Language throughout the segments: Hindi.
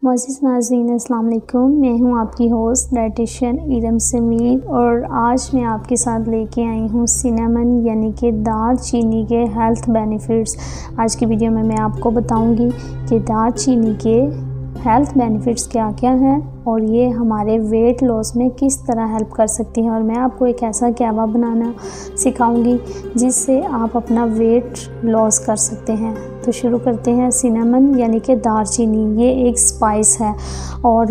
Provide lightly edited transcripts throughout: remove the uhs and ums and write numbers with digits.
मोअज़्ज़िज़ नाज़रीन अस्सलाम वालेकुम। मैं हूं आपकी होस्ट डाइटिशियन इरम समीर और आज मैं आपके साथ लेके आई हूं सिनेमन यानी कि दारचीनी के हेल्थ बेनिफिट्स। आज की वीडियो में मैं आपको बताऊंगी कि दारचीनी के हेल्थ बेनिफिट्स क्या क्या हैं और ये हमारे वेट लॉस में किस तरह हेल्प कर सकती हैं। और मैं आपको एक ऐसा कहवा बनाना सिखाऊंगी जिससे आप अपना वेट लॉस कर सकते हैं। तो शुरू करते हैं। सिनेमन यानी कि दारचीनी, ये एक स्पाइस है और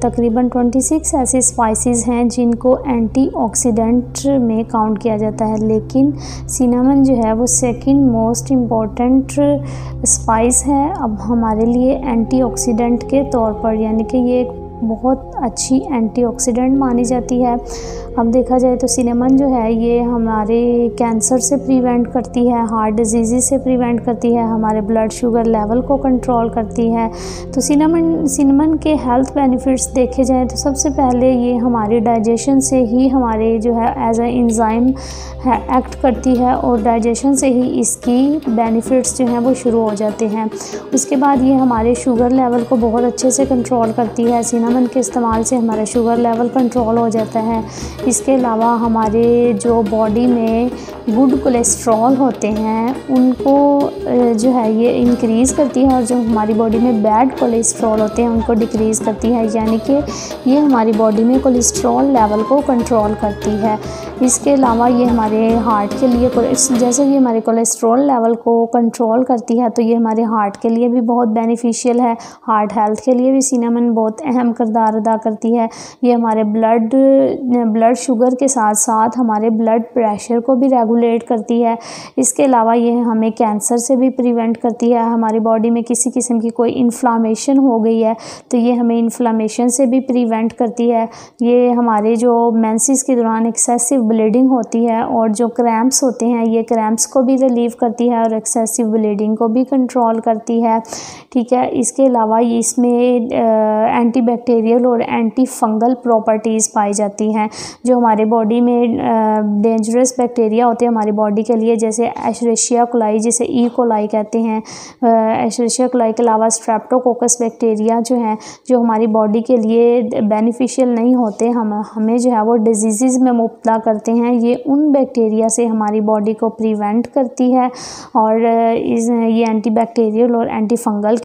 तकरीबन 26 ऐसे स्पाइसेस हैं जिनको एंटीऑक्सीडेंट में काउंट किया जाता है, लेकिन सिनेमन जो है वो सेकंड मोस्ट इम्पॉर्टेंट स्पाइस है अब हमारे लिए एंटीऑक्सीडेंट के तौर पर, यानी कि ये एक बहुत अच्छी एंटीऑक्सीडेंट मानी जाती है। अब देखा जाए तो सिनेमन जो है ये हमारे कैंसर से प्रिवेंट करती है, हार्ट डिजीज़ से प्रिवेंट करती है, हमारे ब्लड शुगर लेवल को कंट्रोल करती है। तो सिनेमन के हेल्थ बेनिफिट्स देखे जाए तो सबसे पहले ये हमारे डाइजेशन से ही हमारे जो है एज ए एंजाइम है एक्ट करती है और डाइजेशन से ही इसकी बेनिफिट्स जो हैं वो शुरू हो जाते हैं। उसके बाद ये हमारे शुगर लेवल को बहुत अच्छे से कंट्रोल करती है। सिनेमन के इस्तेमाल से हमारा शुगर लेवल कंट्रोल हो जाता है। इसके अलावा हमारे जो बॉडी में गुड कोलेस्ट्रॉल होते हैं उनको जो है ये इंक्रीज़ करती है और जो हमारी बॉडी में बैड कोलेस्ट्रॉल होते हैं उनको डिक्रीज़ करती है, यानी कि ये हमारी बॉडी में कोलेस्ट्रॉल लेवल को कंट्रोल करती है। इसके अलावा ये हमारे हार्ट के लिए, जैसे ये हमारे कोलेस्ट्रॉल लेवल को कंट्रोल करती है तो ये हमारे हार्ट के लिए भी बहुत बेनिफिशियल है। हार्ट हेल्थ के लिए भी सिनेमन बहुत अहम किरदार अदा करती है। ये हमारे ब्लड शुगर के साथ साथ हमारे ब्लड प्रेशर को भी रेगुलेट करती है। इसके अलावा ये हमें कैंसर से भी प्रिवेंट करती है। हमारी बॉडी में किसी किस्म की कोई इन्फ्लामेशन हो गई है तो ये हमें इन्फ्लामेशन से भी प्रिवेंट करती है। ये हमारे जो मेंसेस के दौरान एक्सेसिव ब्लीडिंग होती है और जो क्रैम्प्स होते हैं ये क्रैम्प्स को भी रिलीव करती है और एक्सेसिव ब्लीडिंग को भी कंट्रोल करती है। ठीक है, इसके अलावा इसमें एंटीबैक्टीरियल और एंटी फंगल प्रॉपर्टीज़ पाई जाती हैं जो हमारे बॉडी में डेंजरस बैक्टीरिया होते हैं हमारी बॉडी के लिए, जैसे एशेरिशिया कोलाई, जिसे ई कोलाई कहते हैं। एशेरिशिया कोलाई के अलावा स्ट्रेप्टोकोकस बैक्टीरिया जो हैं जो हमारी बॉडी के लिए बेनिफिशियल नहीं होते, हमें जो है वो डिजीज़ में मुब्तला करते हैं, ये उन बैक्टीरिया से हमारी बॉडी को प्रिवेंट करती है और ये एंटीबैक्टीरियल और एंटी फंगल।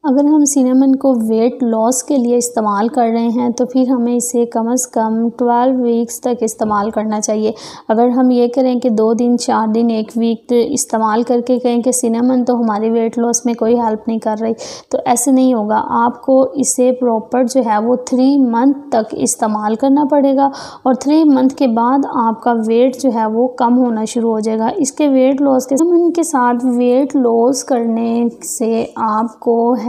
अगर हम सिनेमन को वेट लॉस के लिए इस्तेमाल कर रहे हैं तो फिर हमें इसे कम से कम 12 वीक्स तक इस्तेमाल करना चाहिए। अगर हम ये करें कि 2 दिन 4 दिन 1 वीक इस्तेमाल करके कहें कि सिनेमन तो हमारे वेट लॉस में कोई हेल्प नहीं कर रही, तो ऐसे नहीं होगा। आपको इसे प्रॉपर जो है वो 3 मंथ तक इस्तेमाल करना पड़ेगा और 3 मंथ के बाद आपका वेट जो है वो कम होना शुरू हो जाएगा। इसके वेट लॉस के सिनेमन के साथ वेट लॉस करने से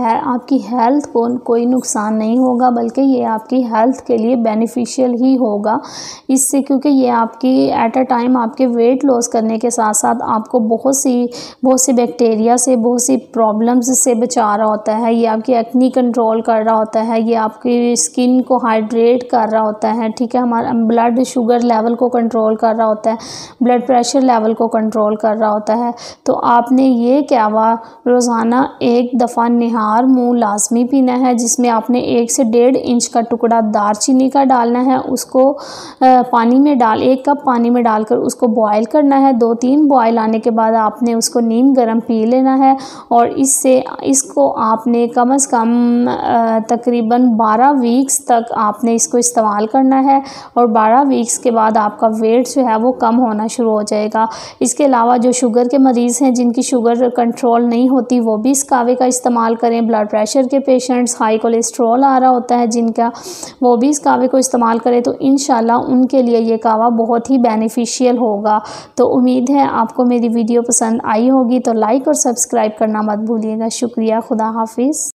आपकी हेल्थ को कोई नुकसान नहीं होगा, बल्कि ये आपकी हेल्थ के लिए बेनिफिशियल ही होगा इससे, क्योंकि ये आपकी एट अ टाइम आपके वेट लॉस करने के साथ साथ आपको बहुत सी बैक्टीरिया से, बहुत सी प्रॉब्लम्स से बचा रहा होता है। ये आपकी एक्नी कंट्रोल कर रहा होता है, ये आपकी स्किन को हाइड्रेट कर रहा होता है। ठीक है, हमारा ब्लड शुगर लेवल को कंट्रोल कर रहा होता है, ब्लड प्रेशर लेवल को कंट्रोल कर रहा होता है। तो आपने ये कहवा रोज़ाना 1 दफ़ा निहार मुंह लाजमी पीना है, जिसमें आपने 1 से 1.5 इंच का टुकड़ा दारचीनी का डालना है। उसको पानी में 1 कप पानी में डालकर उसको बॉयल करना है। 2-3 बॉयल आने के बाद आपने उसको नीम गर्म पी लेना है और इसको आपने कम से कम तकरीबन 12 वीक्स तक आपने इसको इस्तेमाल करना है और 12 वीक्स के बाद आपका वेट जो है वो कम होना शुरू हो जाएगा। इसके अलावा जो शुगर के मरीज़ हैं जिनकी शुगर कंट्रोल नहीं होती वो भी इस कावे का इस्तेमाल करें। ब्लड प्रेशर के पेशेंट्स, हाई कोलेस्ट्रॉल आ रहा होता है जिनका, वो भी इस कावे को इस्तेमाल करें तो इंशाल्लाह उनके लिए ये कावा बहुत ही बेनिफिशियल होगा। तो उम्मीद है आपको मेरी वीडियो पसंद आई होगी, तो लाइक और सब्सक्राइब करना मत भूलिएगा। शुक्रिया, खुदा हाफिज़।